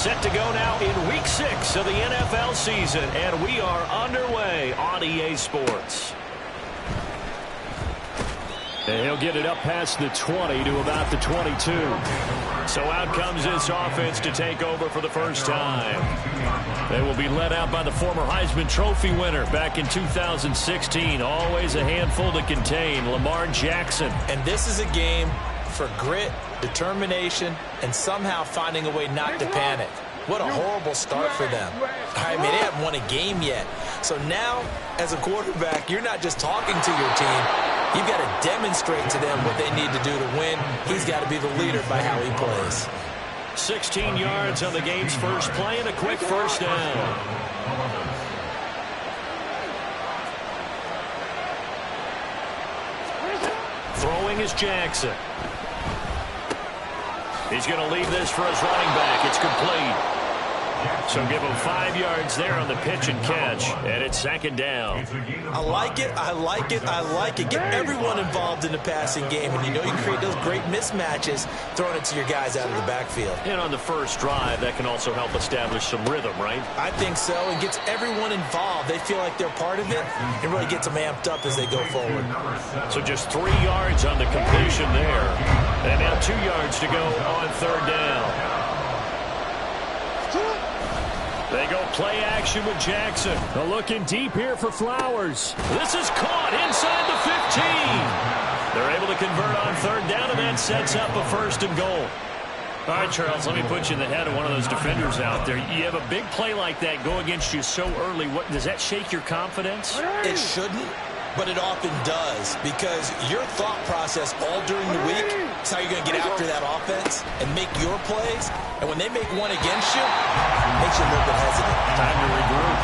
Set to go now in Week 6 of the NFL season, and we are underway on EA Sports. And he'll get it up past the 20 to about the 22. So out comes this offense to take over for the first time. They will be led out by the former Heisman Trophy winner back in 2016. Always a handful to contain, Lamar Jackson. And this is a game for grit, determination, and somehow finding a way not to panic. What a horrible start for them. I mean, they haven't won a game yet. So now, as a quarterback, you're not just talking to your team. You've got to demonstrate to them what they need to do to win. He's got to be the leader by how he plays. 16 yards on the game's first play and a quick first down. Throwing is Jackson. He's going to leave this for his running back. It's complete. So give him 5 yards there on the pitch and catch, and it's second down. I like it, I like it, I like it. Get everyone involved in the passing game, and you know you create those great mismatches throwing it to your guys out of the backfield. And on the first drive, that can also help establish some rhythm, right? I think so. It gets everyone involved. They feel like they're part of it, and really gets them amped up as they go forward. So just 3 yards on the completion there. And now 2 yards to go on third down. They go play action with Jackson. They're looking deep here for Flowers. This is caught inside the 15. They're able to convert on third down, and that sets up a first and goal. All right, Charles, let me put you in the head of one of those defenders out there. You have a big play like that go against you so early. What does that shake your confidence? It shouldn't, but it often does, because your thought process all during the week is how you're going to get after that offense and make your plays. And when they make one against you, it makes you a little bit hesitant. Time to regroup.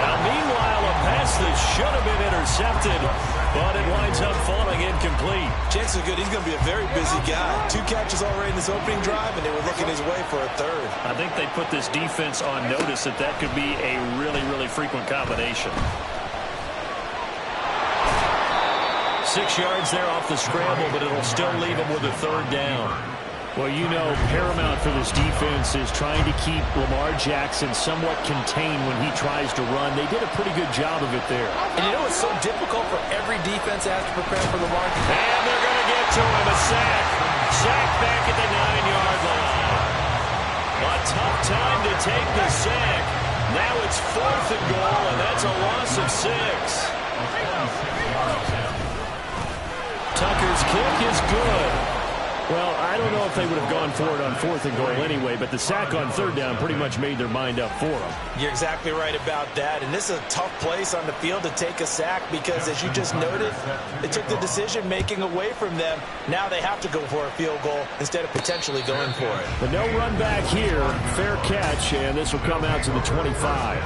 Now, meanwhile, a pass that should have been intercepted, but it winds up falling incomplete. Chances are good he's going to be a very busy guy. 2 catches already in this opening drive, and they were looking his way for a third. I think they put this defense on notice that that could be a really, really frequent combination. 6 yards there off the scramble, but it'll still leave him with a third down. Well, you know, paramount for this defense is trying to keep Lamar Jackson somewhat contained when he tries to run. They did a pretty good job of it there. And you know it's so difficult for every defense that has to prepare for Lamar. And they're going to get to him. A sack. Sack back at the 9-yard line. A tough time to take the sack. Now it's 4th and goal, and that's a loss of 6. Tucker's kick is good. Well, I don't know if they would have gone for it on 4th and goal anyway, but the sack on third down pretty much made their mind up for them. You're exactly right about that, and this is a tough place on the field to take a sack because, as you just noted, they took the decision-making away from them. Now they have to go for a field goal instead of potentially going for it. But no run back here. Fair catch, and this will come out to the 25.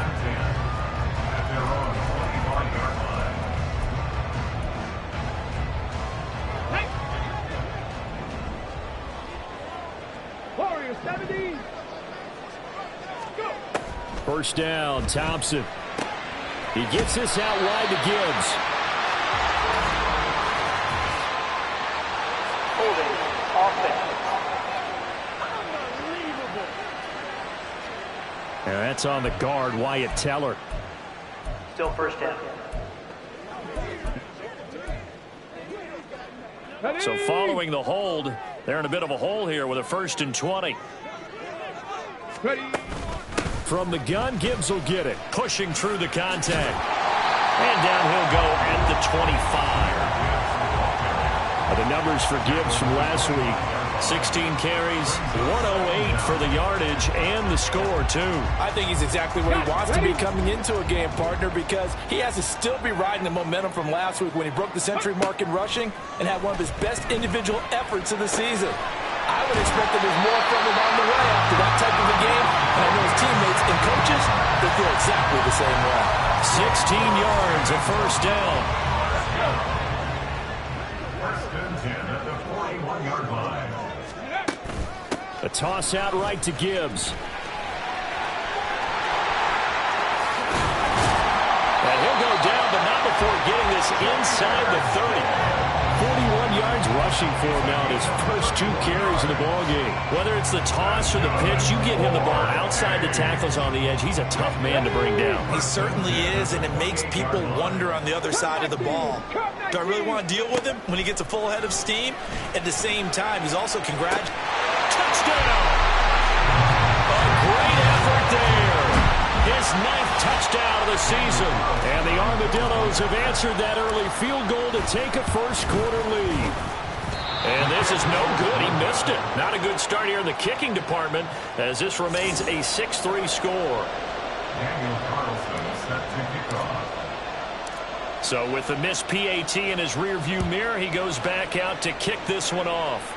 First down, Thompson. He gets this out wide to Gibbs. Holding offense. And that's on the guard, Wyatt Teller. Still first down. So following the hold, they're in a bit of a hole here with a 1st and 20. Ready. From the gun, Gibbs will get it. Pushing through the contact. And down he'll go at the 25. The numbers for Gibbs from last week. 16 carries, 108 for the yardage, and the score, too. I think he's exactly where he wants to be coming into a game, partner, because he has to still be riding the momentum from last week when he broke the century mark in rushing and had one of his best individual efforts of the season. I would expect that there's more from him on the way after that type of a game, and I know his teammates and coaches, they feel exactly the same way. 16 yards, a first down. First and 10 at the 41-yard line. A toss out right to Gibbs. And he'll go down, but not before getting this inside the 30. 41 yards rushing for him now in his first 2 carries in the ballgame. Whether it's the toss or the pitch, you get him the ball outside the tackles on the edge. He's a tough man to bring down. He certainly is, and it makes people wonder on the other side of the ball. Do I really want to deal with him when he gets a full head of steam? At the same time, he's also touchdown! A great effort there. His 9th touchdown of the season. And the Armadillos have answered that early field goal to take a first-quarter lead. And this is no good. He missed it. Not a good start here in the kicking department as this remains a 6-3 score. Daniel Carlson set to kick off. So with the missed PAT in his rearview mirror, he goes back out to kick this one off.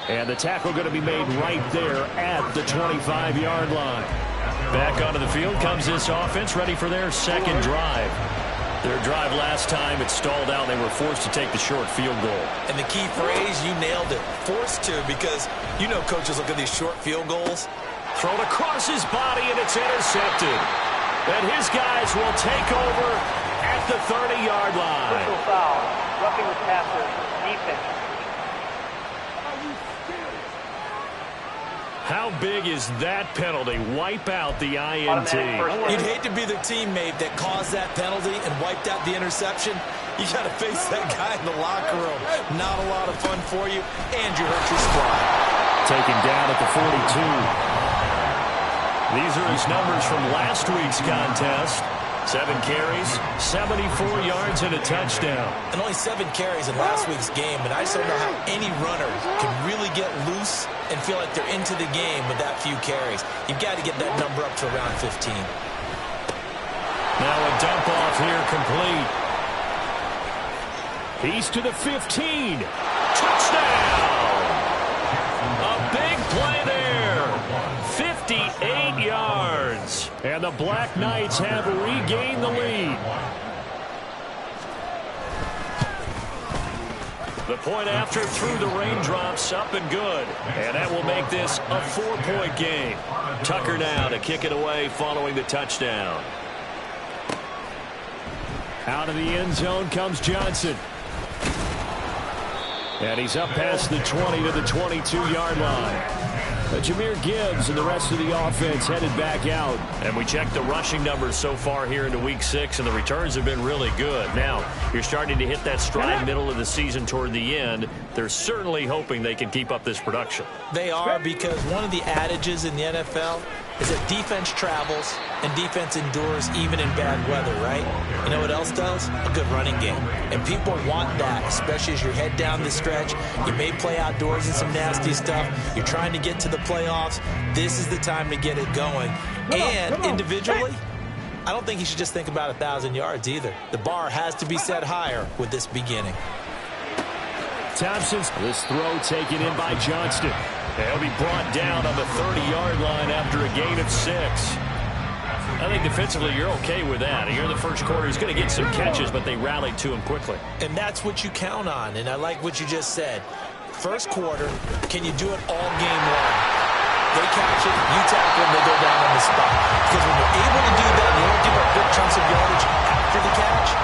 And the tackle going to be made right there at the 25-yard line. Back onto the field comes this offense, ready for their second drive. Their drive last time, it stalled out. They were forced to take the short field goal. And the key phrase, you nailed it. Forced to, because you know coaches look at these short field goals. Thrown across his body, and it's intercepted. And his guys will take over at the 30-yard line. Personal foul. Roughing the passer. Defense. How big is that penalty? Wipe out the INT. You'd hate to be the teammate that caused that penalty and wiped out the interception. You got to face that guy in the locker room. Not a lot of fun for you, and you hurt your squad. Taken down at the 42. These are his numbers from last week's contest. 7 carries, 74 yards, and a touchdown. And only 7 carries in last week's game, and I just don't know how any runner can really get loose and feel like they're into the game with that few carries. You've got to get that number up to around 15. Now a dump off here complete. He's to the 15. Touchdown! A big play there. 58 yards. And the Black Knights have regained the lead. The point after through the raindrops, up and good. And that will make this a 4-point game. Tucker now to kick it away following the touchdown. Out of the end zone comes Johnson. And he's up past the 20 to the 22-yard line. Jahmyr Gibbs and the rest of the offense headed back out. And we checked the rushing numbers so far here into Week 6, and the returns have been really good. Now, you're starting to hit that stride middle of the season toward the end. They're certainly hoping they can keep up this production. They are, because one of the adages in the NFL is that defense travels and defense endures even in bad weather, right? You know what else does? A good running game. And people want that, especially as you head down the stretch. You may play outdoors in some nasty stuff. You're trying to get to the playoffs. This is the time to get it going. And individually, I don't think you should just think about 1,000 yards either. The bar has to be set higher with this beginning. Thompson's this throw taken in by Johnston. He'll be brought down on the 30-yard line after a gain of 6. I think defensively you're okay with that. Here in the first quarter, he's going to get some catches, but they rallied to him quickly. And that's what you count on, and I like what you just said. First quarter, can you do it all game long? They catch it, you tackle them, they go down on the spot. Because when you're able to do that, you don't give up big chunks of yardage after the catch,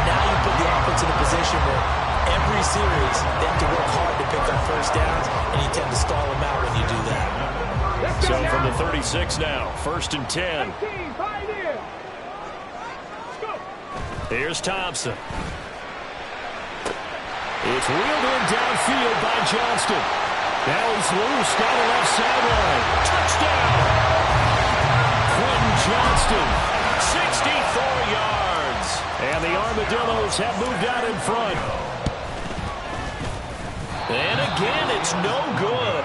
now you put the offense in a position where every series, they have to work hard to pick up first downs, and you tend to stall them out when you do that. So from the 36 now, 1st and 10. Here's Thompson. It's reeled in downfield by Johnston. Now he's loose down the left sideline. Touchdown! Quentin Johnston, 64 yards. And the Armadillos have moved out in front. And again, it's no good.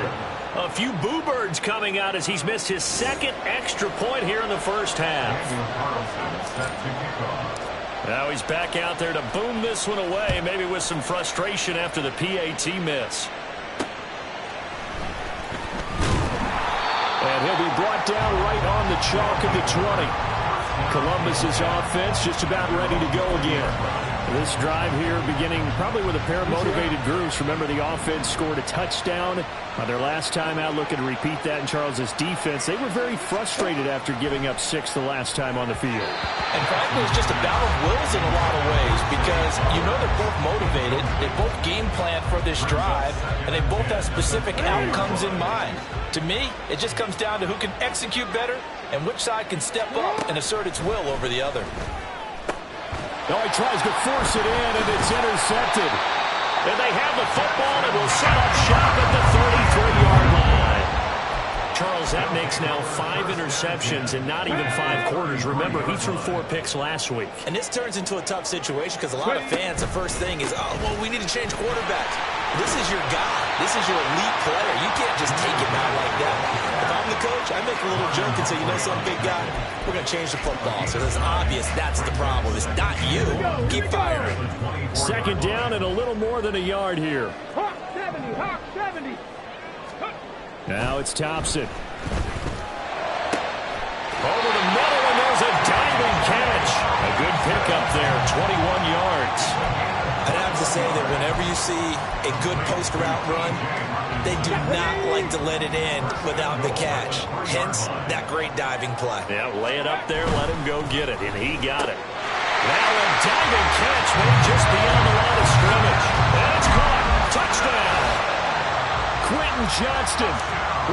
A few boo birds coming out as he's missed his 2nd extra point here in the first half. Now he's back out there to boom this one away, maybe with some frustration after the PAT miss. And he'll be brought down right on the chalk of the 20. Columbus's offense just about ready to go again. This drive here beginning probably with a pair of motivated groups. Remember, the offense scored a touchdown on their last time out, looking to repeat that in Charles's defense. They were very frustrated after giving up 6 the last time on the field. And frankly, it's just a battle of wills in a lot of ways because you know they're both motivated, they both game plan for this drive, and they both have specific outcomes in mind. To me, it just comes down to who can execute better and which side can step up and assert its will over the other. Oh, he tries to force it in, and it's intercepted. And they have the football and will set up shop at the 33-yard line. Charles, that makes now 5 interceptions in not even 5 quarters. Remember, he threw 4 picks last week. And this turns into a tough situation because a lot of fans, the first thing is, oh, well, we need to change quarterbacks. This is your guy. This is your elite player. You can't just take him out like that. If I'm the coach, I make a little joke and say, you know something, big guy? We're going to change the football. So it's obvious that's the problem. It's not you. Keep firing. Second down and a little more than a yard here. Hawk 70, Hawk 70. Now it's Thompson. Over the middle, and there's a diving catch. A good pickup there, 21 yards. I'd have to say that whenever you see a good post route run, they do not like to let it end without the catch. Hence, that great diving play. Yeah, lay it up there, let him go get it, and he got it. Now a diving catch made just beyond the line of scrimmage. And it's caught. Touchdown. Quentin Johnston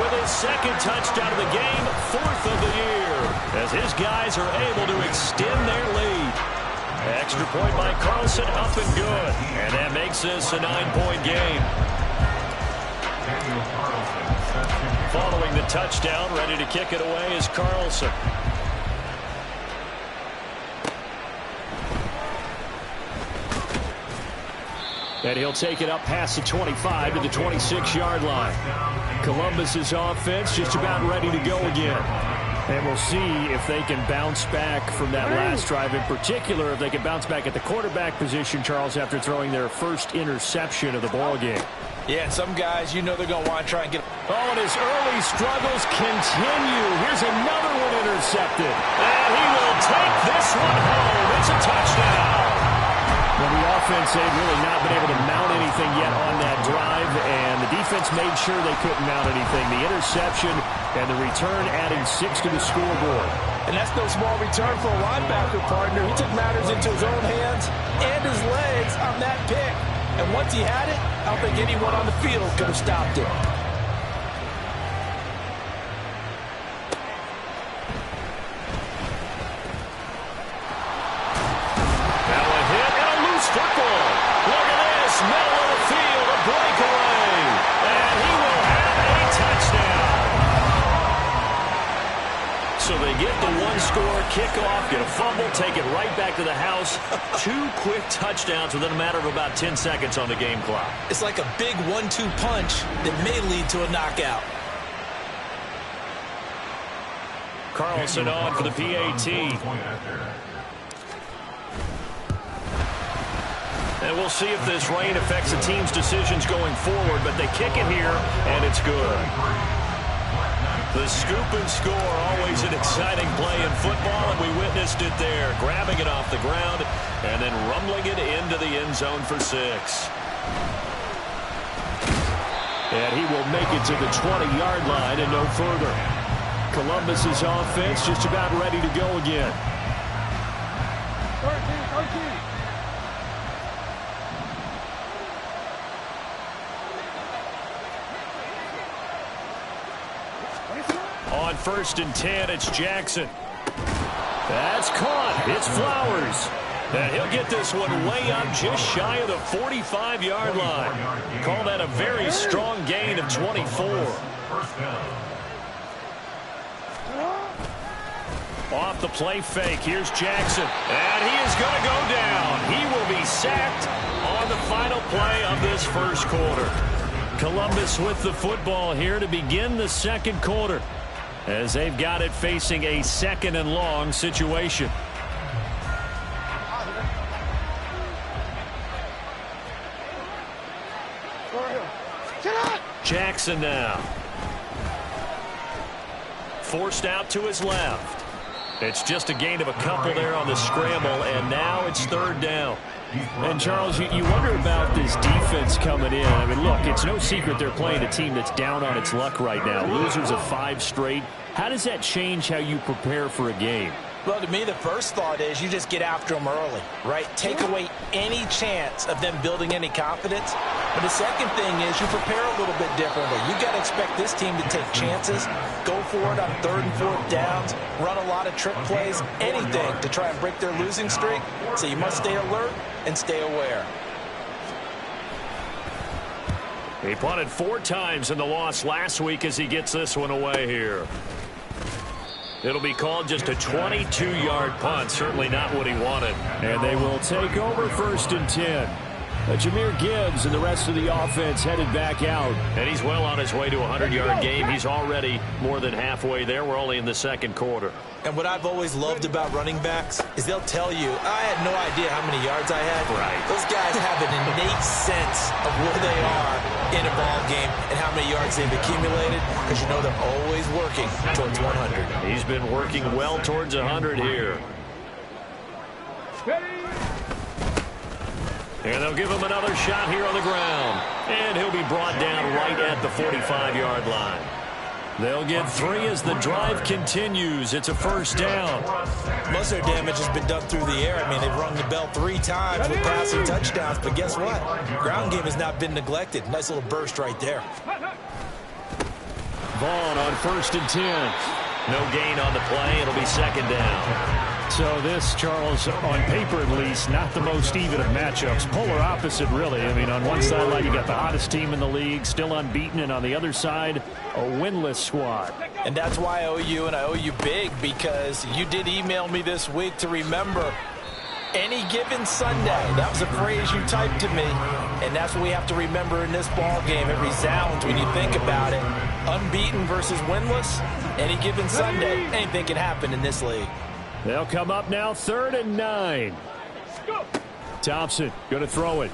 with his second touchdown of the game, 4th of the year, as his guys are able to extend their lead. Extra point by Carlson, up and good. And that makes this a 9-point game. Following the touchdown, ready to kick it away is Carlson. And he'll take it up past the 25 to the 26-yard line. Columbus's offense just about ready to go again. And we'll see if they can bounce back from that last drive. In particular, if they can bounce back at the quarterback position, Charles, after throwing their first interception of the ballgame. Yeah, some guys, you know they're going to want to try and get... Oh, and his early struggles continue. Here's another one intercepted. And he will take this one home. It's a touchdown. Well, the offense had really not been able to mount anything yet on that drive, and the defense made sure they couldn't mount anything. The interception and the return adding 6 to the scoreboard. And that's no small return for a linebacker, partner. He took matters into his own hands and his legs on that pick. And once he had it, I don't think anyone on the field could have stopped it. Football. Look at this. Middle of the field. A breakaway. And he will have a touchdown. So they get the one-score kickoff, get a fumble, take it right back to the house. 2 quick touchdowns within a matter of about 10 seconds on the game clock. It's like a big 1-2 punch that may lead to a knockout. Carlson on for the PAT. And we'll see if this rain affects the team's decisions going forward, but they kick it here, and it's good. The scoop and score, always an exciting play in football, and we witnessed it there, grabbing it off the ground and then rumbling it into the end zone for 6. And he will make it to the 20-yard line and no further. Columbus's offense just about ready to go again. 13. On 1st and 10, it's Jackson. That's caught. It's Flowers. And he'll get this one way up just shy of the 45-yard line. Call that a very strong gain of 24. Off the play fake, here's Jackson. And he is going to go down. He will be sacked on the final play of this first quarter. Columbus with the football here to begin the second quarter, as they've got it facing a 2nd and long situation. Jackson now. Forced out to his left. It's just a gain of a couple there on the scramble, and now it's 3rd down. And, Charles, you wonder about this defense coming in. I mean, look, it's no secret they're playing a team that's down on its luck right now. Losers of 5 straight. How does that change how you prepare for a game? Well, to me, the first thought is you just get after them early, right? Take away any chance of them building any confidence. But the second thing is you prepare a little bit differently. You got to expect this team to take chances, go for it on 3rd and 4th downs, run a lot of trick plays, anything to try and break their losing streak. So you must stay alert and stay aware. He punted 4 times in the loss last week as he gets this one away here. It'll be called just a 22-yard punt. Certainly not what he wanted. And they will take over 1st and 10. Jahmyr Gibbs and the rest of the offense headed back out. And he's well on his way to a 100-yard game. He's already more than halfway there. We're only in the 2nd quarter. And what I've always loved about running backs is they'll tell you, I had no idea how many yards I had. Right. Those guys have an innate sense of where they are in a ball game and how many yards they've accumulated, because you know they're always working towards 100. He's been working well towards 100 here. And they'll give him another shot here on the ground. And he'll be brought down right at the 45-yard line. They'll get 3 as the drive continues. It's a 1st down. Most of their damage has been done through the air. I mean, they've rung the bell 3 times with passing touchdowns. But guess what? Ground game has not been neglected. Nice little burst right there. Vaughn on 1st and 10. No gain on the play. It'll be 2nd down. So this, Charles, on paper at least, not the most even of matchups. Polar opposite, really. I mean, on one sideline, you got the hottest team in the league, still unbeaten, and on the other side, a winless squad. And that's why I owe you, and I owe you big, because you did email me this week to remember any given Sunday. That was a phrase you typed to me, and that's what we have to remember in this ball game. It resounds when you think about it. Unbeaten versus winless, any given Sunday, anything can happen in this league. They'll come up now, 3rd and 9. Thompson going to throw it.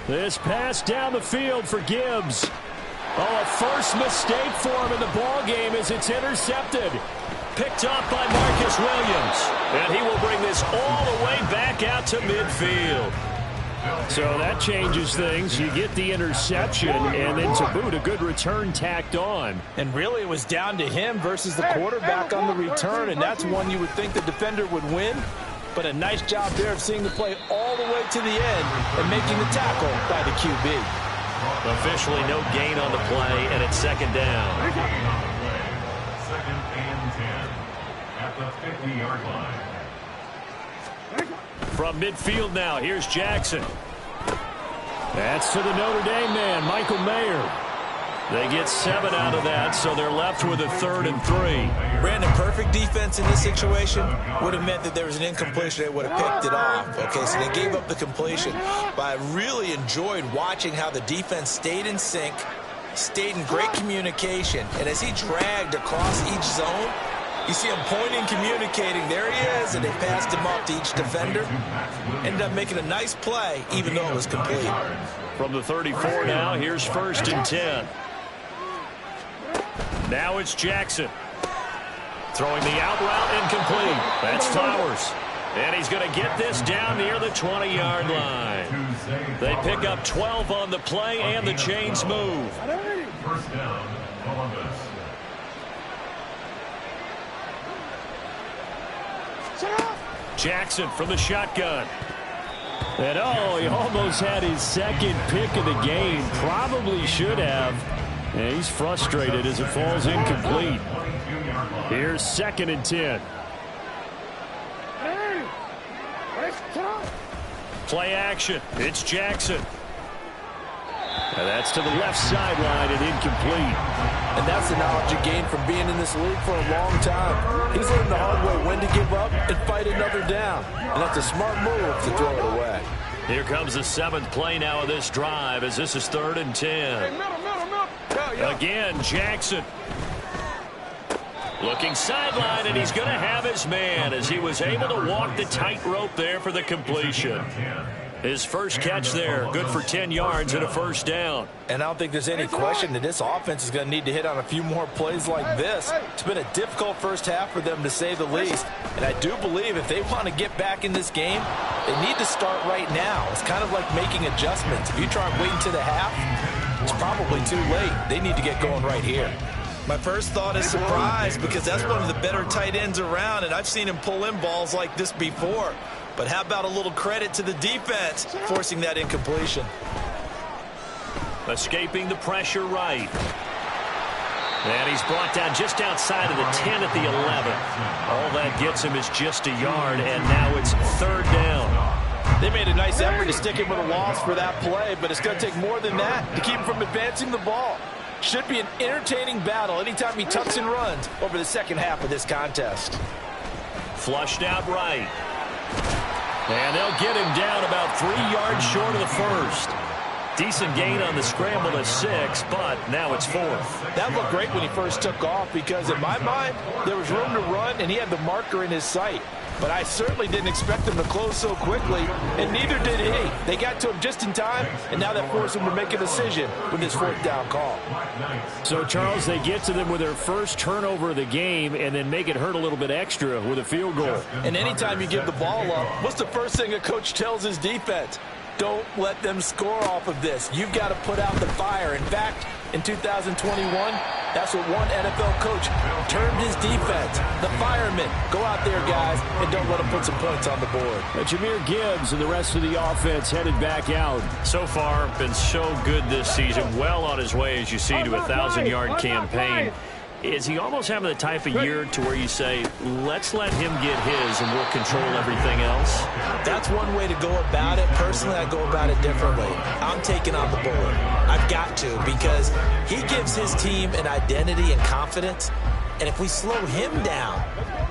This pass down the field for Gibbs. Oh, a first mistake for him in the ball game as it's intercepted. Picked off by Marcus Williams. And he will bring this all the way back out to midfield. So that changes things. You get the interception, and then to boot, a good return tacked on. And really, it was down to him versus the quarterback on the return, and that's one you would think the defender would win. But a nice job there of seeing the play all the way to the end and making the tackle by the QB. Officially no gain on the play, and it's 2nd down. 2nd and 10 at the 50-yard line. From midfield now, here's Jackson. That's to the Notre Dame man, Michael Mayer. They get 7 out of that, so they're left with a 3rd and 3. Brandon, perfect defense in this situation would have meant that there was an incompletion. They would have picked it off. Okay, so they gave up the completion. But I really enjoyed watching how the defense stayed in sync, stayed in great communication, and as he dragged across each zone, you see him pointing, communicating. There he is, and they passed him up to each defender. Ended up making a nice play, even though it was complete. From the 34 now, here's 1st and 10. Now it's Jackson. Throwing the out route incomplete. That's Towers. And he's going to get this down near the 20-yard line. They pick up 12 on the play, and the chains move. 1st down, Columbus. Jackson from the shotgun. And oh, he almost had his 2nd pick of the game. Probably should have. And he's frustrated as it falls incomplete. Here's 2nd and 10. Play action. It's Jackson. And that's to the left sideline and incomplete. And that's the knowledge you gain from being in this league for a long time. He's learned the hard way when to give up and fight another down. And that's a smart move to throw it away. Here comes the 7th play now of this drive as this is 3rd and 10. Again, Jackson. Looking sideline, and he's going to have his man as he was able to walk the tightrope there for the completion. His first catch there, good for 10 yards and a first down. And I don't think there's any question that this offense is going to need to hit on a few more plays like this. It's been a difficult first half for them, to say the least. And I do believe if they want to get back in this game, they need to start right now. It's kind of like making adjustments. If you try waiting to the half, it's probably too late. They need to get going right here. My first thought is surprise, because that's one of the better tight ends around, and I've seen him pull in balls like this before. But how about a little credit to the defense forcing that incompletion? Escaping the pressure right. And he's brought down just outside of the 10 at the 11. All that gets him is just a yard, and now it's third down. They made a nice effort to stick him with a loss for that play, but it's going to take more than that to keep him from advancing the ball. Should be an entertaining battle anytime he tucks and runs over the second half of this contest. Flushed out right. And they'll get him down about 3 yards short of the first. Decent gain on the scramble to 6, but now it's 4th. That looked great when he first took off, because in my mind, there was room to run and he had the marker in his sight. But I certainly didn't expect him to close so quickly, and neither did he. They got to him just in time, and now that forced him to make a decision with his 4th down call. So, Charles, they get to them with their first turnover of the game and then make it hurt a little bit extra with a field goal. And anytime you give the ball up, what's the first thing a coach tells his defense? Don't let them score off of this. You've got to put out the fire. In fact, in 2021, that's what one NFL coach termed his defense. The firemen. Go out there, guys, and don't let them put some points on the board. Jahmyr Gibbs and the rest of the offense headed back out. So far, been so good this season. Well on his way, as you see, to a 1,000-yard campaign. Is he almost having the type of year to where you say, let's let him get his and we'll control everything else? That's one way to go about it. Personally, I go about it differently. I'm taking on the bullet. I've got to, because he gives his team an identity and confidence. And if we slow him down,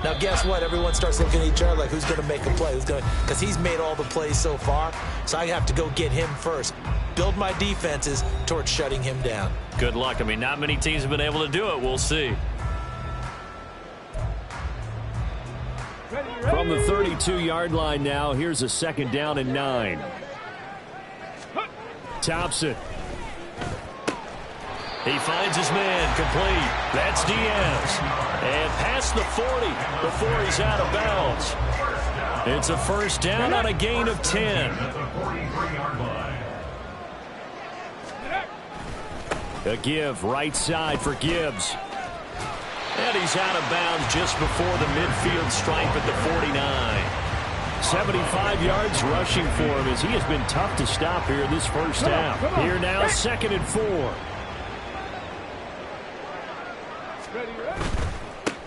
now guess what? Everyone starts looking at each other like, who's going to make a play? Who's going? Because he's made all the plays so far. So I have to go get him first. Build my defenses towards shutting him down. Good luck. I mean, not many teams have been able to do it. We'll see. From the 32-yard line now, here's a 2nd down and 9. Thompson. He finds his man, complete. That's Diaz. And past the 40 before he's out of bounds. It's a first down on a gain of 10. A give right side for Gibbs. And he's out of bounds just before the midfield stripe at the 49. 75 yards rushing for him, as he has been tough to stop here in this first half. Here now, 2nd and 4.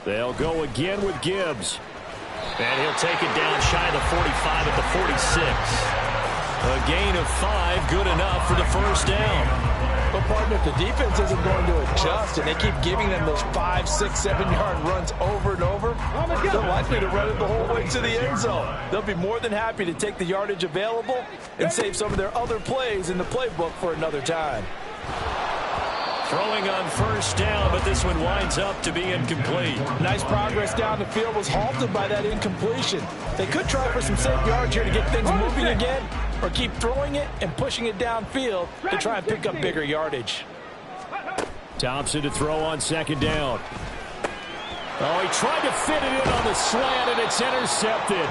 They'll go again with Gibbs. And he'll take it down shy of the 45 at the 46. A gain of 5, good enough for the first down. But, partner, if the defense isn't going to adjust and they keep giving them those 5, 6, 7-yard runs over and over, they're likely to run it the whole way to the end zone. They'll be more than happy to take the yardage available and save some of their other plays in the playbook for another time. Throwing on first down, but this one winds up to be incomplete. Nice progress down the field was halted by that incompletion. They could try for some safe yards here to get things moving again, or keep throwing it and pushing it downfield to try and pick up bigger yardage. Thompson to throw on 2nd down. Oh, he tried to fit it in on the slant, and it's intercepted.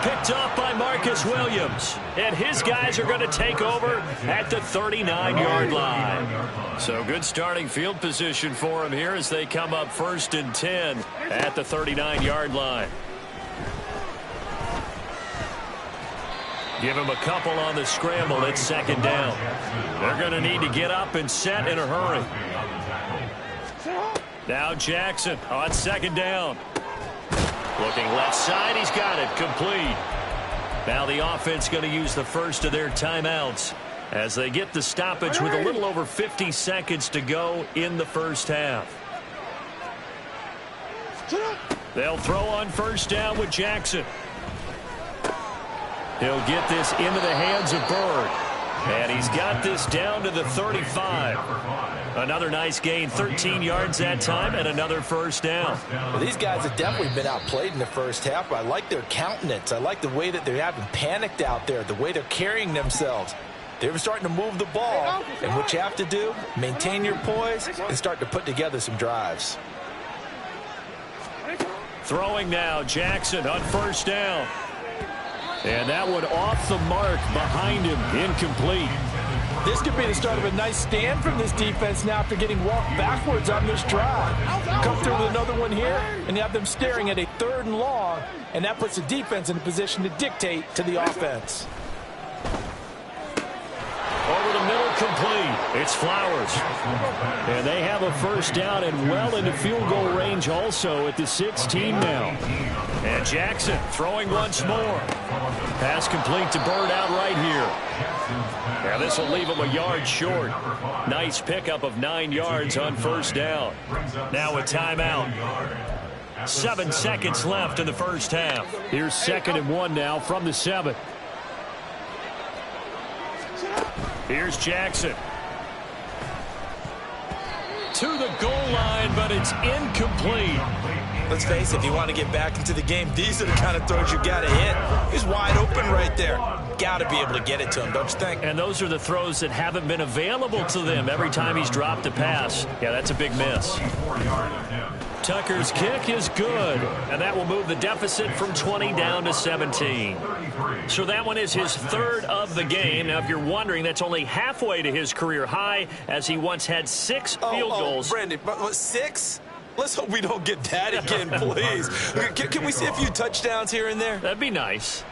Picked up by Marcus Williams. And his guys are going to take over at the 39-yard line. So good starting field position for him here as they come up 1st and 10 at the 39-yard line. Give him a couple on the scramble. It's 2nd down. They're going to need to get up and set in a hurry. Now Jackson on 2nd down. Looking left side, he's got it, complete. Now the offense going to use the first of their timeouts as they get the stoppage with a little over 50 seconds to go in the first half. They'll throw on first down with Jackson. He'll get this into the hands of Bird. And he's got this down to the 35. Another nice gain, 13 yards that time, and another first down. Well, these guys have definitely been outplayed in the first half, but I like their countenance. I like the way that they're having panicked out there, the way they're carrying themselves. They're starting to move the ball, and what you have to do, maintain your poise and start to put together some drives. Throwing now, Jackson on first down. And that one off the mark behind him, incomplete. This could be the start of a nice stand from this defense now after getting walked backwards on this drive. Come through with another one here, and you have them staring at a 3rd and long, and that puts the defense in a position to dictate to the offense. Over the middle, complete. It's Flowers. And they have a first down and well into field goal range also at the 16 now. And Jackson throwing once more. Pass complete to Bird out right here. And this will leave him a yard short. Nice pickup of 9 yards on first down. Now a timeout. 7 seconds left in the first half. Here's 2nd and 1 now from the 7. Here's Jackson. To the goal line, but it's incomplete. Let's face it, if you want to get back into the game, these are the kind of throws you got to hit. He's wide open right there. Got to be able to get it to him, don't you think? And those are the throws that haven't been available to them every time he's dropped a pass. Yeah, that's a big miss. Tucker's kick is good, and that will move the deficit from 20 down to 17. So that one is his 3rd of the game. Now, if you're wondering, that's only halfway to his career high, as he once had 6 field goals. Brandon, but 6? Let's hope we don't get that again, please. Can we see a few touchdowns here and there? That'd be nice.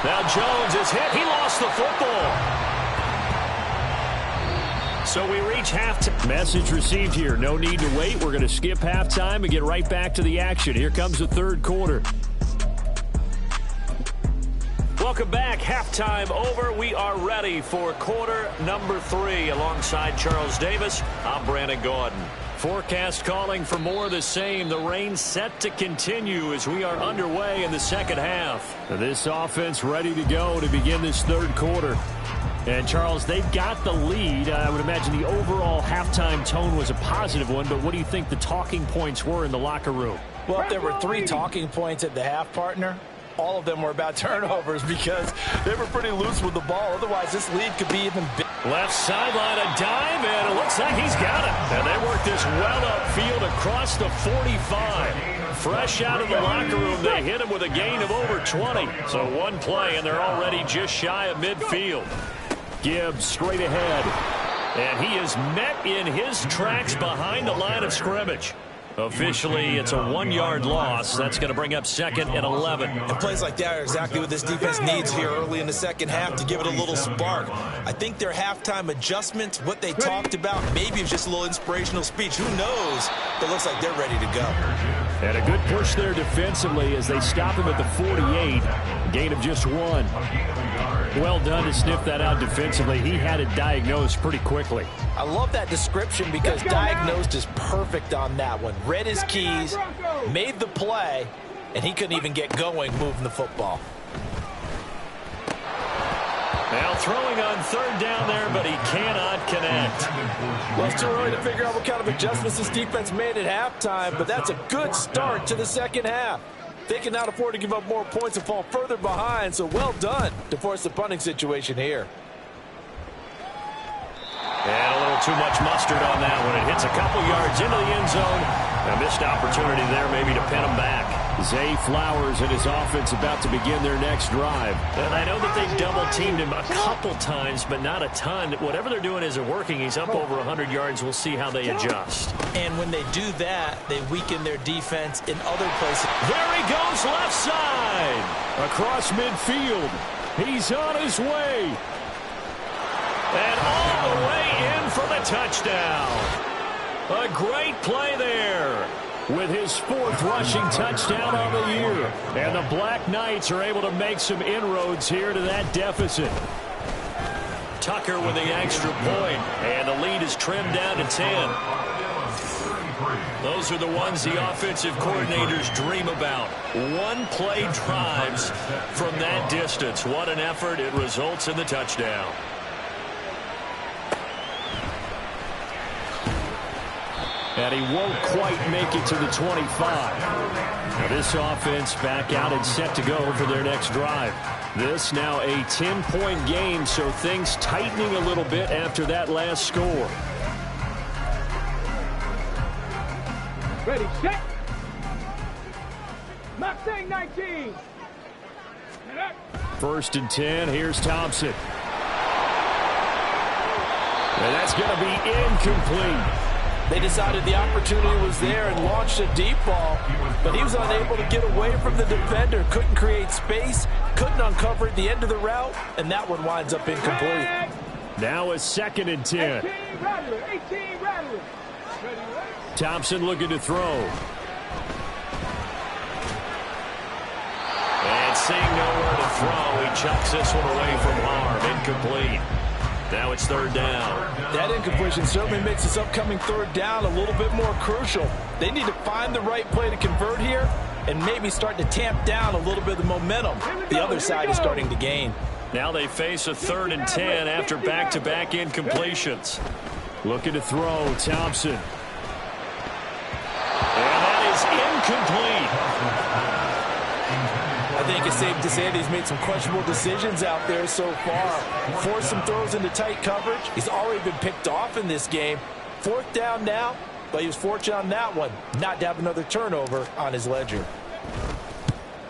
Now Jones is hit. He lost the football. So we reach halftime. Message received here. No need to wait. We're going to skip halftime and get right back to the action. Here comes the 3rd quarter. Welcome back. Halftime over. We are ready for quarter number 3. Alongside Charles Davis, I'm Brandon Gordon. Forecast calling for more of the same. The rain set to continue as we are underway in the second half. This offense ready to go to begin this 3rd quarter. And, Charles, they've got the lead. I would imagine the overall halftime tone was a positive one, but what do you think the talking points were in the locker room? Well, if there were 3 talking points at the half, partner, all of them were about turnovers because they were pretty loose with the ball. Otherwise, this lead could be even bigger. Left sideline, a dive, and it looks like he's got it. And they work this well upfield across the 45. Fresh out of the locker room, they hit him with a gain of over 20. So one play, and they're already just shy of midfield. Gibbs straight ahead. And he is met in his tracks behind the line of scrimmage. Officially, it's a 1-yard loss. That's going to bring up 2nd and 11. And plays like that are exactly what this defense needs here early in the second half to give it a little spark. I think their halftime adjustments, what they talked about, maybe it's just a little inspirational speech. Who knows? But it looks like they're ready to go. And a good push there defensively as they stop him at the 48. Gain of just 1. Well done to sniff that out defensively. He had it diagnosed pretty quickly. I love that description because diagnosed is perfect on that one. Read his keys, made the play, and he couldn't even get going moving the football. Now throwing on 3rd down there, but he cannot connect. Well, it's too early to figure out what kind of adjustments this defense made at halftime, but that's a good start to the second half. They cannot afford to give up more points and fall further behind, so well done to force the punting situation here. And a little too much mustard on that one. It hits a couple yards into the end zone. A missed opportunity there maybe to pin him back. Zay Flowers and his offense about to begin their next drive. And I know that they've double-teamed him a couple times, but not a ton. Whatever they're doing isn't working. He's up over 100 yards. We'll see how they adjust. And when they do that, they weaken their defense in other places. There he goes left side. Across midfield. He's on his way. And all the way in for the touchdown. A great play there with his 4th rushing touchdown on the year. And the Black Knights are able to make some inroads here to that deficit. Tucker with the extra point. And the lead is trimmed down to 10. Those are the ones the offensive coordinators dream about. One-play drives from that distance. What an effort. It results in the touchdown. And he won't quite make it to the 25. Now this offense back out and set to go for their next drive. This now a 10-point game, so things tightening a little bit after that last score. Ready, set. Mustang 19. First and 10, here's Thompson. And that's going to be incomplete. They decided the opportunity was there and launched a deep ball, but he was unable to get away from the defender, couldn't create space, couldn't uncover at the end of the route, and that one winds up incomplete. Now a second and 10. 18 Rattler. Thompson looking to throw. And seeing nowhere to throw, he chucks this one away from harm. Incomplete. Now it's third down. That incompletion certainly makes this upcoming third down a little bit more crucial. They need to find the right play to convert here and maybe start to tamp down a little bit of the momentum the other side is starting to gain. Now they face a third and 10 after back-to-back incompletions. Looking to throw, Thompson. And that is incomplete. I think it's safe to say that he's made some questionable decisions out there so far. Forced some throws into tight coverage. He's already been picked off in this game. Fourth down now, but he was fortunate on that one not to have another turnover on his ledger.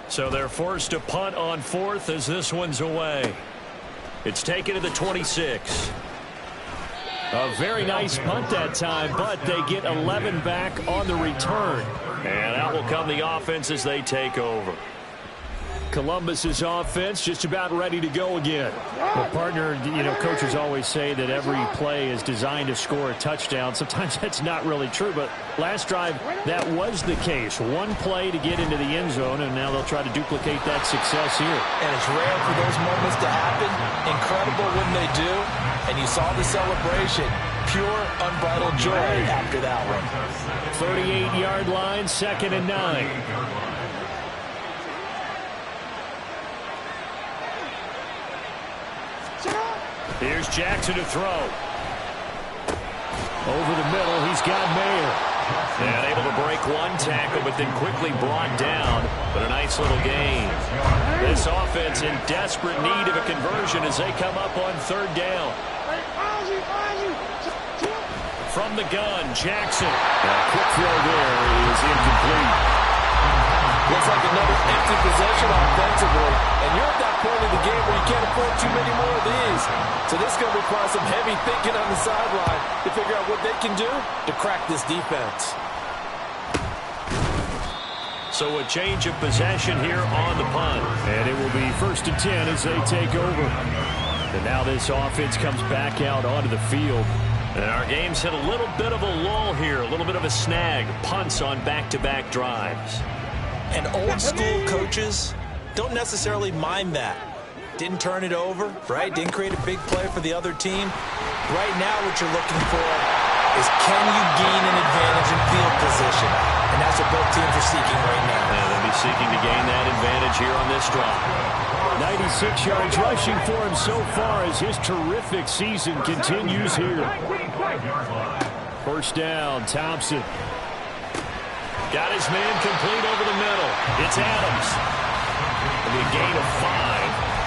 So they're forced to punt on fourth as this one's away. It's taken to the 26. A very nice punt that time, but they get 11 back on the return. And out will come the offense as they take over. Columbus's offense just about ready to go again. Well, partner, coaches always say that every play is designed to score a touchdown. Sometimes that's not really true, but last drive, that was the case. One play to get into the end zone, and now they'll try to duplicate that success here. And it's rare for those moments to happen. Incredible when they do. And you saw the celebration. Pure, unbridled joy after that one. 38-yard line, 2nd and 9. Here's Jackson to throw. Over the middle, he's got Mayer. And able to break one tackle, but then quickly brought down. But a nice little gain. This offense in desperate need of a conversion as they come up on third down. From the gun, Jackson. A quick throw there is incomplete. Looks like another empty possession offensively. And you're at that point of the game where you can't afford too many more of these. So this is going to require some heavy thinking on the sideline to figure out what they can do to crack this defense. So a change of possession here on the punt. And it will be 1st and 10 as they take over. And now this offense comes back out onto the field. And our game's hit a little bit of a lull here, a little bit of a snag. Punts on back-to-back drives. And old school coaches don't necessarily mind that. Didn't turn it over, right? Didn't create a big play for the other team. Right now what you're looking for is can you gain an advantage in field position? And that's what both teams are seeking right now. And they'll be seeking to gain that advantage here on this drive. 96 yards rushing for him so far as his terrific season continues here. First down, Thompson. Got his man complete over the middle. It's Adams. It'll be a gain of 5,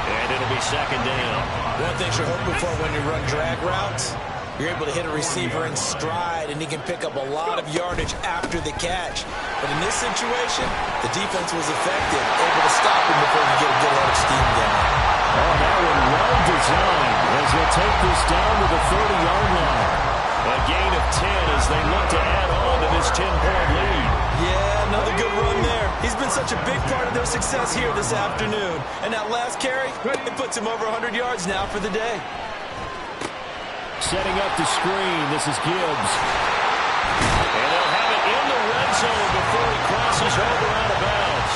and it'll be 2nd down. One thing you're hoping for when you run drag routes, you're able to hit a receiver in stride, and he can pick up a lot of yardage after the catch. But in this situation, the defense was effective, able to stop him before you get a good head of steam down. Oh, that one well designed as they'll take this down to the 30-yard line. A gain of 10 as they look to add on to this 10-point lead. Yeah, another good run there. He's been such a big part of their success here this afternoon. And that last carry, it puts him over 100 yards now for the day. Setting up the screen, this is Gibbs. And they'll have it in the red zone before he crosses over out of bounds.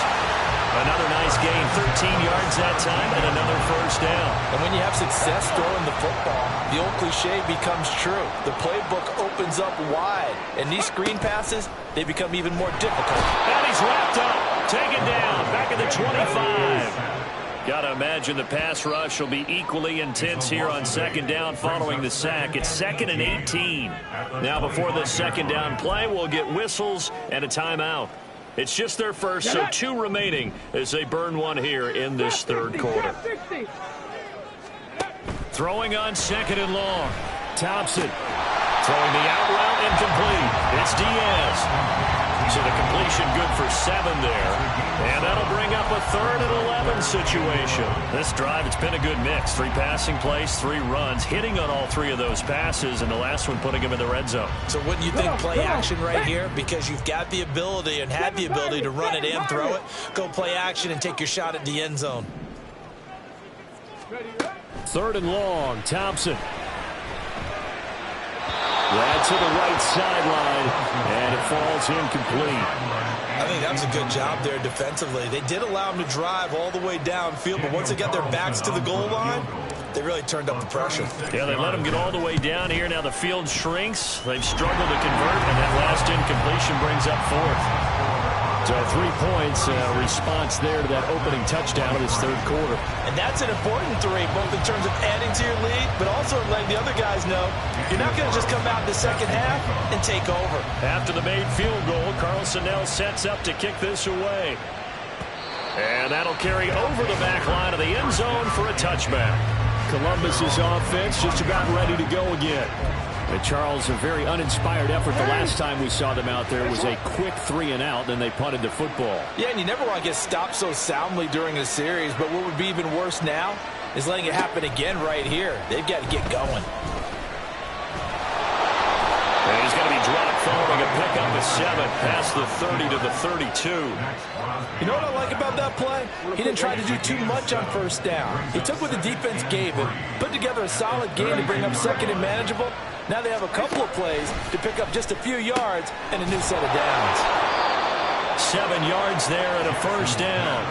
A Another nice gain, 13 yards that time, and another first down. And when you have success throwing the football, the old cliche becomes true. The playbook opens up wide, and these screen passes, they become even more difficult. And he's wrapped up, taken down, back at the 25. Got to imagine the pass rush will be equally intense here on second down following the sack. It's 2nd and 18. Now before the second down play, we'll get whistles and a timeout. It's just their first, so 2 remaining as they burn one here in this third quarter. Throwing on 2nd and long. Thompson throwing the out route incomplete. It's Diaz. So the completion good for 7 there. And that'll bring up a 3rd and 11 situation. This drive, it's been a good mix. 3 passing plays, 3 runs, hitting on all 3 of those passes, and the last one putting him in the red zone. So wouldn't you think play action right here? Because you've got the ability and had the ability to run it and throw it. Go play action and take your shot at the end zone. 3rd and long, Thompson. Right to the right sideline, and it falls incomplete. I think that was a good job there defensively. They did allow them to drive all the way downfield, but once they got their backs to the goal line, they really turned up the pressure. Yeah, they let them get all the way down here. Now the field shrinks. They've struggled to convert, and that last incompletion brings up 4th. So 3 points, response there to that opening touchdown of this third quarter. And that's an important 3, both in terms of adding to your lead, but also letting the other guys know you're not going to just come out in the second half and take over. After the made field goal, Carlson now sets up to kick this away. And that'll carry over the back line of the end zone for a touchback. Columbus's offense just about ready to go again. And Charles, a very uninspired effort the last time we saw them out there was a quick 3 and out, then they punted the football. Yeah, and you never want to get stopped so soundly during a series, but what would be even worse now is letting it happen again right here. They've got to get going. And he's going to be dropped following a pickup of 7 past the 30 to the 32. You know what I like about that play? He didn't try to do too much on first down. He took what the defense gave him, put together a solid game to bring up 2nd and manageable. Now they have a couple of plays to pick up just a few yards and a new set of downs. 7 yards there and a first down.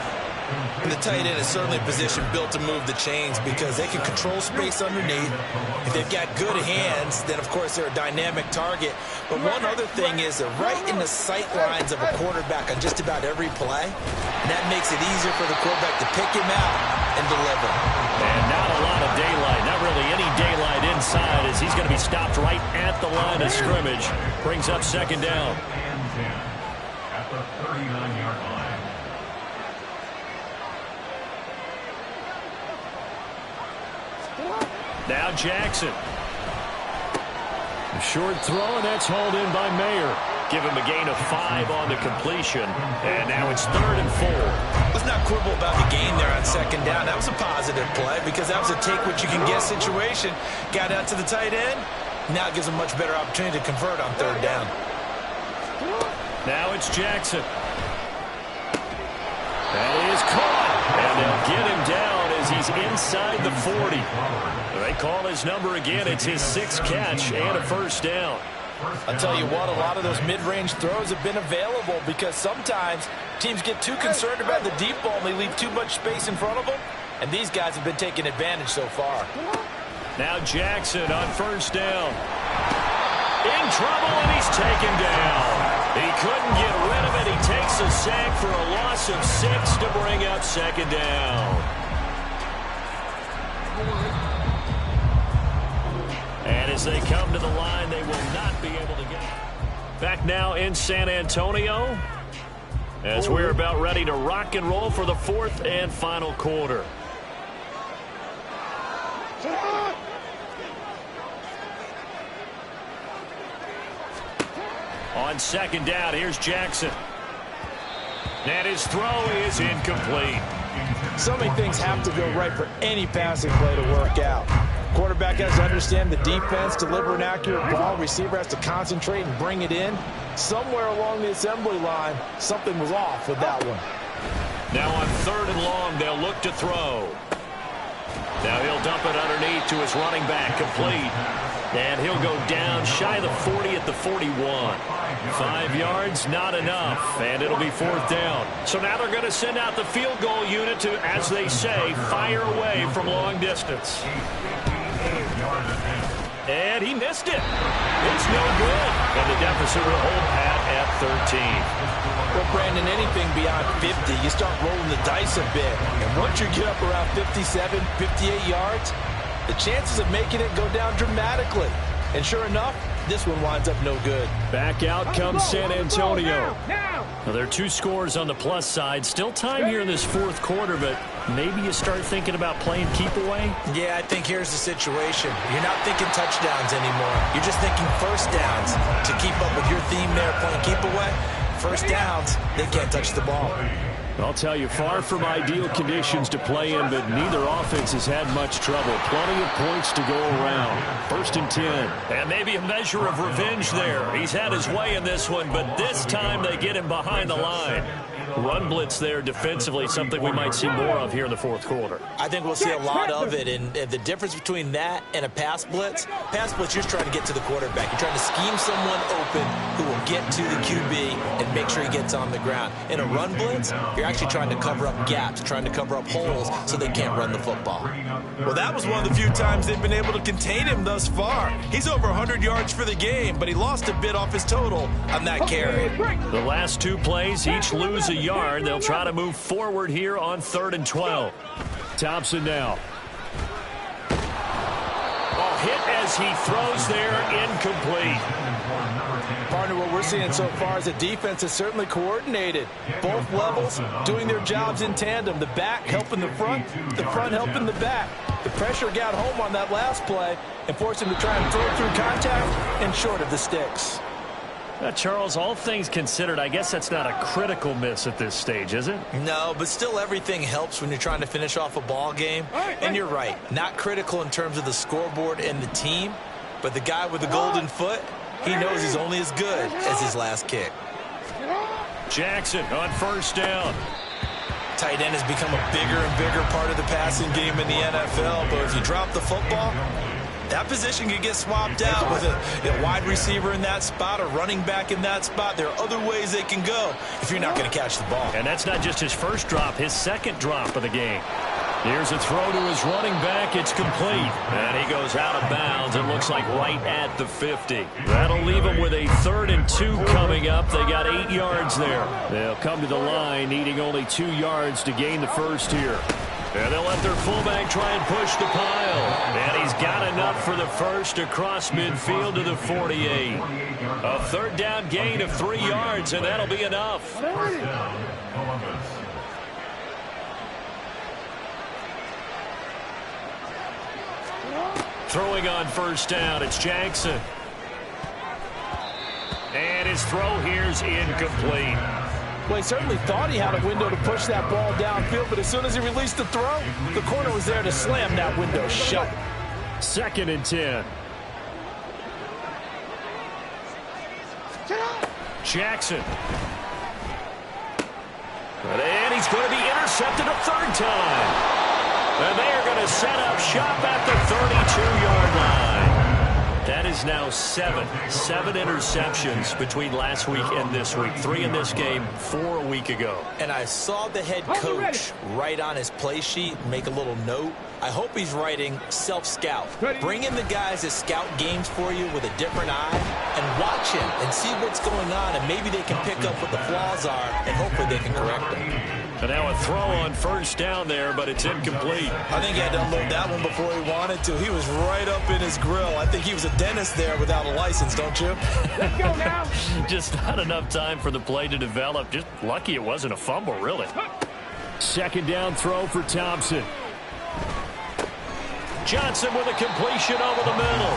And the tight end is certainly a position built to move the chains because they can control space underneath. If they've got good hands, then, of course, they're a dynamic target. But one other thing is they're right in the sight lines of a quarterback on just about every play. And that makes it easier for the quarterback to pick him out and deliver. And not a lot of daylight, not really any daylight inside as he's going to be stopped right at the line of scrimmage. Brings up 2nd down. At the 39-yard line. Now Jackson. A short throw, and that's hauled in by Mayer. Give him a gain of 5 on the completion. And now it's 3rd and 4. Let's not quibble about the gain there on 2nd down. That was a positive play because that was a take-what-you-can-get situation. Got out to the tight end. Now it gives a much better opportunity to convert on 3rd down. Now it's Jackson. And he is caught. And they'll get him down as he's inside the 40. They call his number again. It's his 6th catch and a first down. I'll tell you what, a lot of those mid-range throws have been available because sometimes teams get too concerned about the deep ball and they leave too much space in front of them. And these guys have been taking advantage so far. Now Jackson on first down. In trouble, and he's taken down. He couldn't get rid of it. He takes a sack for a loss of 6 to bring up 2nd down. And as they come to the line, they will not be able to get it. Back now in San Antonio as we're about ready to rock and roll for the 4th and final quarter. On 2nd down, here's Jackson. And his throw is incomplete. So many things have to go right for any passing play to work out. Quarterback has to understand the defense, deliver an accurate ball. Receiver has to concentrate and bring it in. Somewhere along the assembly line, something was off with that one. Now on 3rd and long, they'll look to throw. Now he'll dump it underneath to his running back, complete. And he'll go down shy of the 40 at the 41. 5 yards, not enough, and it'll be 4th down. So now they're going to send out the field goal unit to, as they say, fire away from long distance. And he missed it. It's no good. And the deficit will hold pat at 13. Well, Brandon, anything beyond 50, you start rolling the dice a bit. And once you get up around 57, 58 yards, the chances of making it go down dramatically. And sure enough, this one winds up no good. Back out comes San Antonio. Now, there are 2 scores on the plus side. Still time here in this 4th quarter, but maybe you start thinking about playing keep away? Yeah, I think here's the situation. You're not thinking touchdowns anymore. You're just thinking first downs. To keep up with your theme there, playing keep away, first downs, they can't touch the ball. I'll tell you, far from ideal conditions to play in, but neither offense has had much trouble. Plenty of points to go around. 1st and 10. And maybe a measure of revenge there. He's had his way in this one, but this time they get him behind the line. Run blitz there defensively, something we might see more of here in the 4th quarter. I think we'll see a lot of it, and the difference between that and a pass blitz, you're just trying to get to the quarterback. You're trying to scheme someone open who will get to the QB and make sure he gets on the ground. In a run blitz, you're actually trying to cover up gaps, trying to cover up holes so they can't run the football. Well, that was one of the few times they've been able to contain him thus far. He's over 100 yards for the game, but he lost a bit off his total on that carry. The last 2 plays each lose a yard. They'll try to move forward here on 3rd and 12. Thompson now. Hit as he throws there, incomplete. Partner, what we're seeing so far is the defense is certainly coordinated. Both levels doing their jobs in tandem. The back helping the front helping the back. The pressure got home on that last play and forced him to try and throw through contact and short of the sticks. Charles, all things considered, I guess that's not a critical miss at this stage, is it? No, but still everything helps when you're trying to finish off a ball game. And you're right, not critical in terms of the scoreboard and the team, but the guy with the golden foot, he knows he's only as good as his last kick. Jackson on 1st down. Tight end has become a bigger and bigger part of the passing game in the NFL, but if you drop the football, that position could get swapped out with a wide receiver in that spot, a running back in that spot. There are other ways they can go if you're not going to catch the ball. And that's not just his first drop, his 2nd drop of the game. Here's a throw to his running back. It's complete. And he goes out of bounds. It looks like right at the 50. That'll leave him with a 3rd and 2 coming up. They got 8 yards there. They'll come to the line, needing only 2 yards to gain the first here. And they'll let their fullback try and push the pile. And he's got enough for the first across midfield to the 48. A 3rd down gain of 3 yards, and that'll be enough. Throwing on 1st down, it's Jackson. And his throw here's incomplete. Well, he certainly thought he had a window to push that ball downfield, but as soon as he released the throw, the corner was there to slam that window shut. 2nd and 10. Jackson. And he's going to be intercepted a 3rd time. And they are going to set up shop at the 32-yard line. That is now 7 interceptions between last week and this week. 3 in this game, 4 a week ago. And I saw the head coach write on his play sheet, make a little note. I hope he's writing self-scout. Bring in the guys that scout games for you with a different eye and watch him and see what's going on, and maybe they can pick up what the flaws are, and hopefully they can correct them. And now a throw on 1st down there, but it's incomplete. I think he had to unload that one before he wanted to. He was right up in his grill. I think he was a dentist there without a license, don't you? Let's go now. Just not enough time for the play to develop. Just lucky it wasn't a fumble, really. 2nd down throw for Thompson. Johnson with a completion over the middle.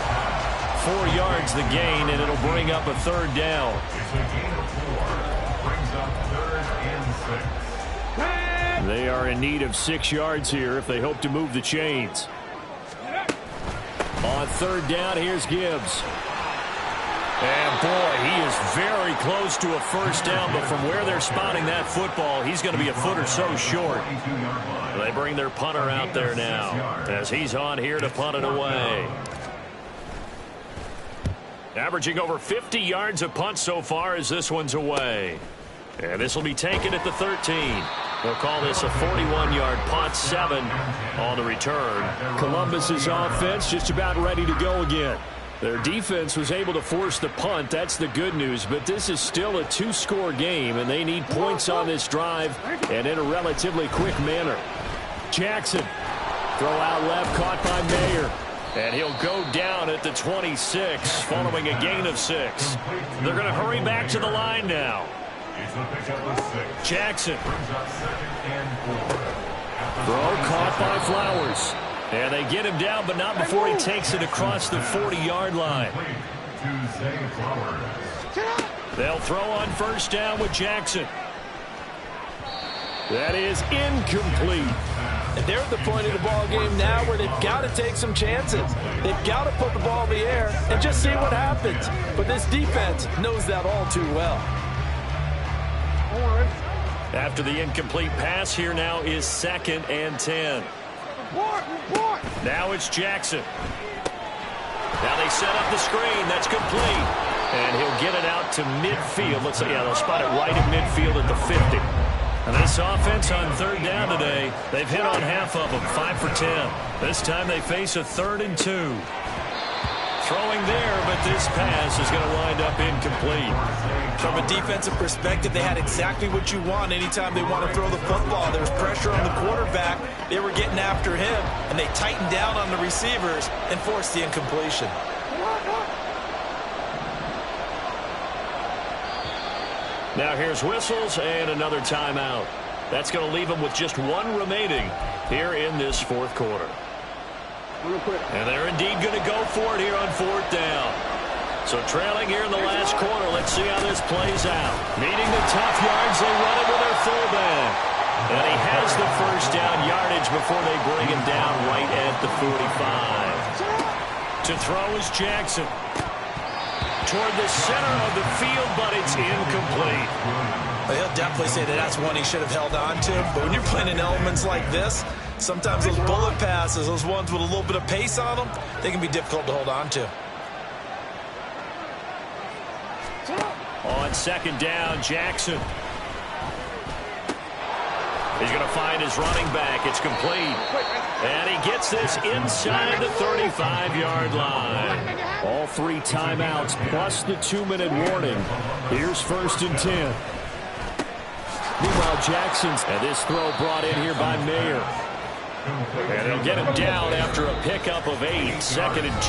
4 yards the gain, and it'll bring up a 3rd down. It's a gain of 4. Brings up 3rd and 6. They are in need of 6 yards here if they hope to move the chains. On 3rd down, here's Gibbs. And boy, he is very close to a 1st down, but from where they're spotting that football, he's going to be a foot or so short. They bring their punter out there now as he's on here to punt it away. Averaging over 50 yards a punt so far as this one's away. And this will be taken at the 13. They'll call this a 41-yard punt, 7 on the return. Columbus's offense just about ready to go again. Their defense was able to force the punt. That's the good news. But this is still a 2-score game, and they need points on this drive and in a relatively quick manner. Jackson, throw out left, caught by Mayer. And he'll go down at the 26 following a gain of 6. They're going to hurry back to the line now. Jackson. Throw caught by Flowers. And they get him down, but not before he takes it across the 40-yard line. They'll throw on first down with Jackson. That is incomplete. And they're at the point of the ball game now where they've got to take some chances. They've got to put the ball in the air and just see what happens. But this defense knows that all too well. After the incomplete pass, here now is 2nd and 10. Now it's Jackson. Now they set up the screen. That's complete. And he'll get it out to midfield. Let's say, yeah, they'll spot it right at midfield at the 50. And this offense on 3rd down today, they've hit on half of them, 5 for 10. This time they face a 3rd and 2. Throwing there, but this pass is going to wind up incomplete. From a defensive perspective, they had exactly what you want anytime they want to throw the football. There was pressure on the quarterback. They were getting after him, and they tightened down on the receivers and forced the incompletion. Now here's whistles and another timeout. That's going to leave them with just 1 remaining here in this 4th quarter. And they're indeed going to go for it here on 4th down. So trailing here in the last quarter, let's see how this plays out. Needing the tough yards, they run it with their fullback. And he has the first down yardage before they bring him down right at the 45. To throw is Jackson. Toward the center of the field, but it's incomplete. Well, he'll definitely say that that's one he should have held on to. But when you're playing in elements like this, sometimes those bullet passes, those ones with a little bit of pace on them, they can be difficult to hold on to. On 2nd down, Jackson. He's going to find his running back. It's complete. And he gets this inside the 35-yard line. All 3 timeouts plus the 2-minute warning. Here's 1st and 10. Meanwhile, Jackson's, and this throw brought in here by Mayer. And they'll get him down after a pickup of 8, 2nd and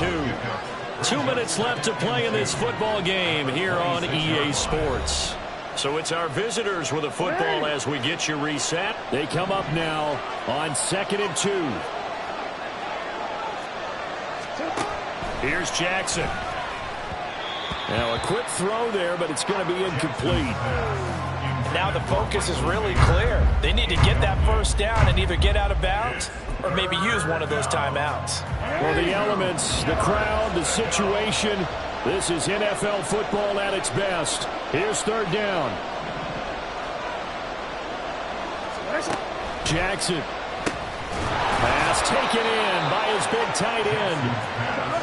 2. 2 minutes left to play in this football game here on EA Sports. So it's our visitors with the football as we get you reset. They come up now on 2nd and 2. Here's Jackson. Now a quick throw there, but it's going to be incomplete. Now the focus is really clear. They need to get that first down and either get out of bounds or maybe use one of those timeouts. Well, the elements, the crowd, the situation, this is NFL football at its best. Here's 3rd down. Jackson. Pass taken in by his big tight end.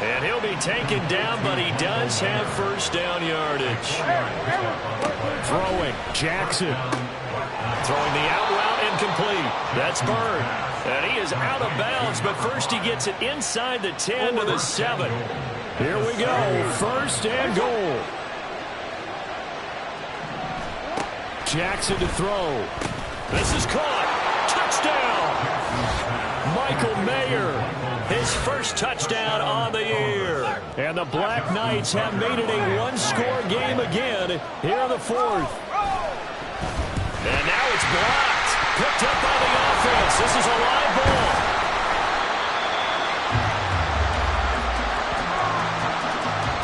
And he'll be taken down, but he does have first down yardage. Throwing, Jackson. Throwing the out route, incomplete. That's Bird. And he is out of bounds, but first he gets it inside the 10 to the 7. Here we go, 1st and goal. Jackson to throw. This is caught. Touchdown. Michael Mayer, his first touchdown on the year. And the Black Knights have made it a 1-score game again here in the 4th. And now it's blocked. Picked up by the offense. This is a live ball.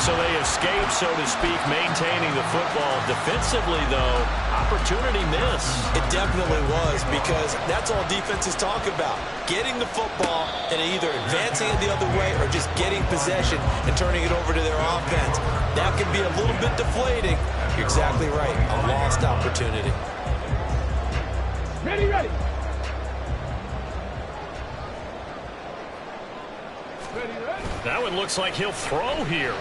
So they escape, so to speak, maintaining the football. Defensively, though, opportunity miss. It definitely was, because that's all defenses talk about. Getting the football and either advancing it the other way or just getting possession and turning it over to their offense. That can be a little bit deflating. You're exactly right. A lost opportunity. Ready, ready. That one looks like he'll throw here.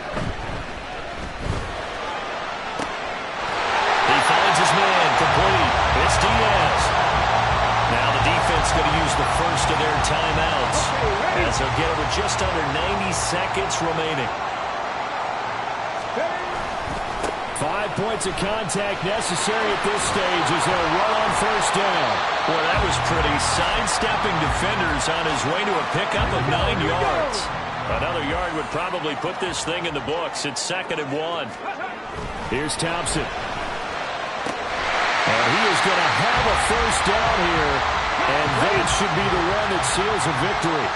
So get it with just under 90 seconds remaining. 5 points of contact necessary at this stage as they'll run on first down. Well, that was pretty. Sidestepping defenders on his way to a pickup of 9 yards. Another yard would probably put this thing in the books. It's 2nd and 1. Here's Thompson. And he is going to have a first down here. And that should be the one that seals a victory.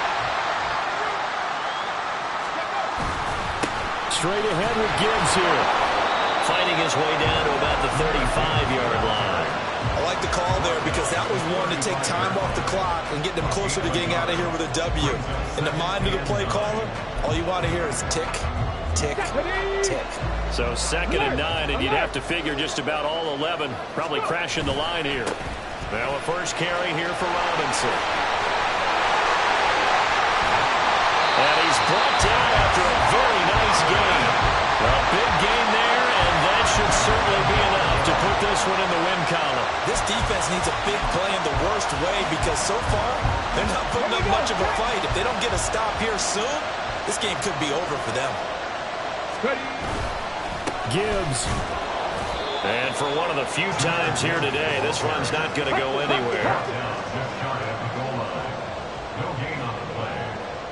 Straight ahead with Gibbs here. Fighting his way down to about the 35-yard line. I like the call there because that was one to take time off the clock and get them closer to getting out of here with a W. In the mind of the play caller, all you want to hear is tick, tick, tick. So 2nd and 9, and you'd have to figure just about all 11 probably crashing the line here. Now a first carry here for Robinson. And he's brought down after a very nice game. Well, big game there, and that should certainly be enough to put this one in the win column. This defense needs a big play in the worst way because so far they're not putting up much of a fight. If they don't get a stop here soon, this game could be over for them. Gibbs. And for one of the few times here today, this run's not going to go anywhere. Just short at the goal line. No gain on the play.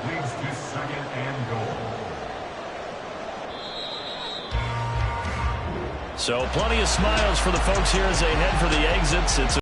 Leads to 2nd and goal. So plenty of smiles for the folks here as they head for the exits. It's